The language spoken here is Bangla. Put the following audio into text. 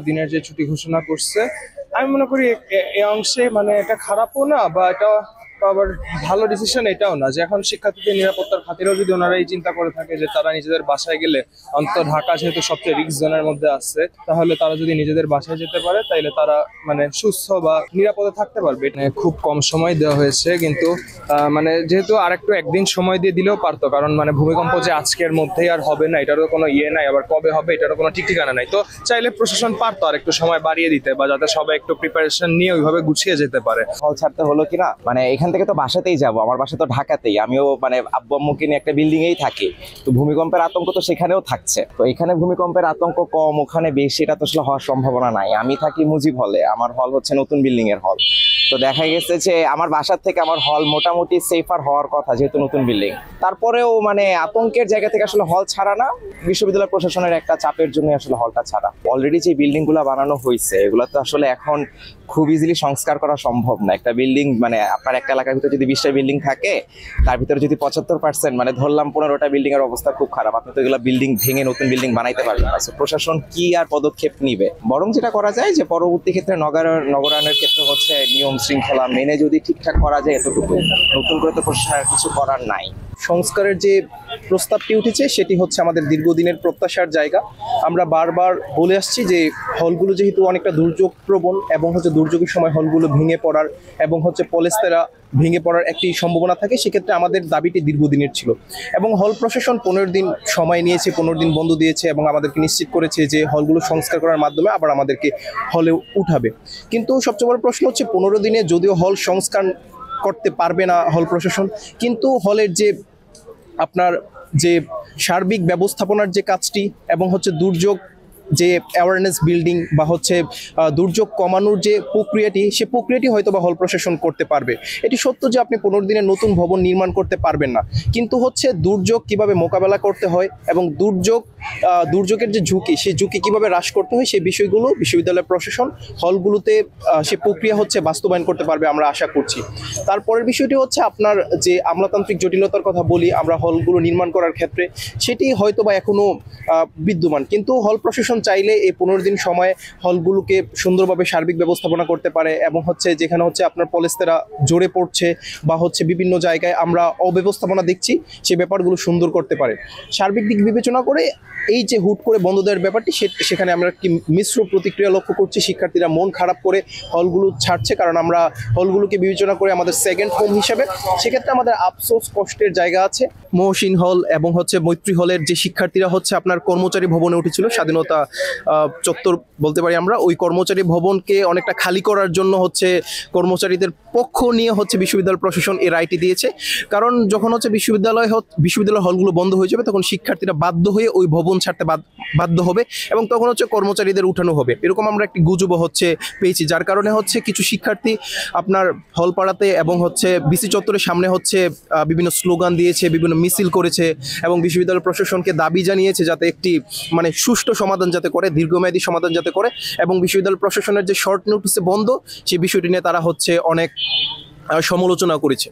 দিনের যে ছুটি ঘোষণা করছে, আমি মনে করি এই অংশে মানে এটা খারাপও না বা এটা আবার ভালো ডিসিশন এটাও না যে এখন শিক্ষার্থীদের নিরাপত্তার খাতিরেও যদি ওনারা এই চিন্তা করে থাকে যে তারা নিজেদের বাসায় গেলে, অন্তত ঢাকা যেহেতু সবচেয়ে রিস্ক জোনের মধ্যে আছে, তাহলে তারা যদি নিজেদের বাসায় যেতে পারে তাইলে তারা মানে সুস্থ বা নিরাপদে থাকতে পারবে। খুব কম সময় দেওয়া হয়েছে, কিন্তু মানে যেহেতু আরেকটু একদিন সময় দিয়ে দিলেও পারতো, কারণ মানে ভূমিকম্প যে আজকের মধ্যেই আর হবে না এটারও কোনো ইয়ে নাই, আবার কবে হবে এটারও কোনো ঠিক ঠিকানা নাই। তো চাইলে প্রশাসন পারতো আর একটু সময় বাড়িয়ে দিতে, বা যাতে সবাই একটু প্রিপারেশন নিয়ে ওইভাবে গুছিয়ে যেতে পারে। হল ছাড়তে হলো কিনা, মানে এখান থেকে তো বাসাতেই যাব, আমার বাসা তো ঢাকাতেই, আমিও মানে আব্বু আম্মুকে নিয়ে একটা বিল্ডিং এই থাকি, তো ভূমিকম্পের আতঙ্ক তো সেখানেও থাকছে। তো এখানে ভূমিকম্পের আতঙ্ক কম, ওখানে বেশি, এটা তো আসলে হওয়ার সম্ভাবনা নাই। আমি থাকি মুজিব হলে, আমার হল হচ্ছে নতুন বিল্ডিং এর হল। তো দেখা গেছে যে আমার বাসার থেকে আমার হল মোটামুটি সেফার হওয়ার কথা, যেহেতু নতুন বিল্ডিং। তারপরেও মানে আতঙ্কের জায়গা থেকে আসলে হল ছাড়া না, বিশ্ববিদ্যালয় প্রশাসনের একটা চাপের জন্য আসলে হলটা ছাড়া। অলরেডি যে বিল্ডিং গুলো বানানো হয়েছে এগুলো তো আসলে এখন খুব ইজিলি সংস্কার করা সম্ভব না। একটা বিল্ডিং মানে আপনার একটা এলাকার ভিতরে যদি 20টা বিল্ডিং থাকে, তার ভিতরে যদি 75% মানে ধরলাম 15টা বিল্ডিং এর অবস্থা খুব খারাপ, আপনি তো এগুলো বিল্ডিং ভেঙে নতুন বিল্ডিং বানাইতে পারবেন না। প্রশাসন কি আর পদক্ষেপ নিবে? বরং যেটা করা যায় যে পরবর্তী ক্ষেত্রে নগরায়নের ক্ষেত্রে হচ্ছে নিয়ম শৃঙ্খলা মেনে যদি ঠিকঠাক করা যায়, এতটুকু। নতুন করে তো প্রশাসনের কিছু করার নাই। সংস্কারের যে প্রস্তাবটি উঠেছে সেটি হচ্ছে আমাদের দীর্ঘদিনের প্রত্যাশার জায়গা। আমরা বারবার বলে আসছি যে হলগুলো যেহেতু অনেকটা দুর্যোগ প্রবণ এবং হচ্ছে দুর্যোগের সময় হলগুলো ভেঙে পড়ার এবং হচ্ছে পলেস্তেরা ভেঙে পড়ার একটি সম্ভাবনা থাকে, সেক্ষেত্রে আমাদের দাবিটি দীর্ঘদিনের ছিল এবং হল প্রশাসন 15 দিন সময় নিয়েছে, 15 দিন বন্ধ দিয়েছে এবং আমাদেরকে নিশ্চিত করেছে যে হলগুলো সংস্কার করার মাধ্যমে আবার আমাদেরকে হলে উঠাবে। কিন্তু সবচেয়ে বড় প্রশ্ন হচ্ছে 15 দিনে যদিও হল সংস্কার করতে পারবে না হল প্রশাসন, কিন্তু হলের যে আপনার যে সার্বিক ব্যবস্থাপনার যে কাজটি এবং হচ্ছে দুর্যোগ যে অ্যাওয়ারনেস বিল্ডিং বা হচ্ছে দুর্যোগ কমানোর যে প্রক্রিয়াটি, সে প্রক্রিয়াটি হয়তো বা হল প্রশাসন করতে পারবে। এটি সত্য যে আপনি 15 দিনে নতুন ভবন নির্মাণ করতে পারবেন না, কিন্তু হচ্ছে দুর্যোগ কিভাবে মোকাবেলা করতে হয় এবং দুর্যোগের যে ঝুঁকি, সেই ঝুঁকি কিভাবে হ্রাস করতে হয়, সেই বিষয়গুলো বিশ্ববিদ্যালয় প্রশাসন হলগুলোতে সে প্রক্রিয়া হচ্ছে বাস্তবায়ন করতে পারবে, আমরা আশা করছি। তারপরের বিষয়টি হচ্ছে আপনার যে আমলাতান্ত্রিক জটিলতার কথা বলি আমরা হলগুলো নির্মাণ করার ক্ষেত্রে, সেটি হয়তো বা এখনো বিদ্যমান, কিন্তু হল প্রশাসন চাইলে এই 15 দিন সময়ে হলগুলোকে সুন্দরভাবে সার্বিক ব্যবস্থাপনা করতে পারে এবং হচ্ছে যেখানে হচ্ছে আপনার পলেস্তেরা জোরে পড়ছে বা হচ্ছে বিভিন্ন জায়গায় আমরা অব্যবস্থাপনা দেখছি, সেই ব্যাপারগুলো সুন্দর করতে পারে। সার্বিক দিক বিবেচনা করে এই যে হুট করে বন্ধ দেওয়ার ব্যাপারটি, সেখানে আমরা একটি মিশ্র প্রতিক্রিয়া লক্ষ্য করছি। শিক্ষার্থীরা মন খারাপ করে হলগুলো ছাড়ছে, কারণ আমরা হলগুলোকে বিবেচনা করে আমাদের সেকেন্ড হোম হিসেবে। সেক্ষেত্রে আমাদের আফসোস কষ্টের জায়গা আছে। মহসিন হল এবং হচ্ছে মৈত্রী হলের যে শিক্ষার্থীরা হচ্ছে আপনার কর্মচারী ভবনে উঠেছিল, স্বাধীনতা চত্বর বলতে পারি আমরা, ওই কর্মচারী ভবনকে অনেকটা খালি করার জন্য হচ্ছে কর্মচারীদের পক্ষ নিয়ে হচ্ছে বিশ্ববিদ্যালয় প্রশাসন এই রায়টি দিয়েছে। কারণ যখন হচ্ছে বিশ্ববিদ্যালয় হলগুলো বন্ধ হয়ে যাবে, তখন শিক্ষার্থীরা বাধ্য হয়ে ওই ভবন ছাড়তে বাধ্য হবে এবং তখন হচ্ছে কর্মচারীদের উঠানো হবে, এরকম আমরা একটি গুজব হচ্ছে পেয়েছি। যার কারণে হচ্ছে কিছু শিক্ষার্থী আপনার হলপাড়াতে এবং হচ্ছে বিসি চত্বরের সামনে হচ্ছে বিভিন্ন স্লোগান দিয়েছে, বিভিন্ন মিছিল করেছে এবং বিশ্ববিদ্যালয় প্রশাসনকে দাবি জানিয়েছে যাতে একটি মানে সুষ্ঠু সমাধান যাতে করে, দীর্ঘমেয়াদী সমাধান যাতে করে, এবং বিশ্ববিদ্যালয় প্রশাসনের যে শর্ট নোটিসে বন্ধ, সেই বিষয়টি নিয়ে তারা হচ্ছে অনেক সমালোচনা করেছে।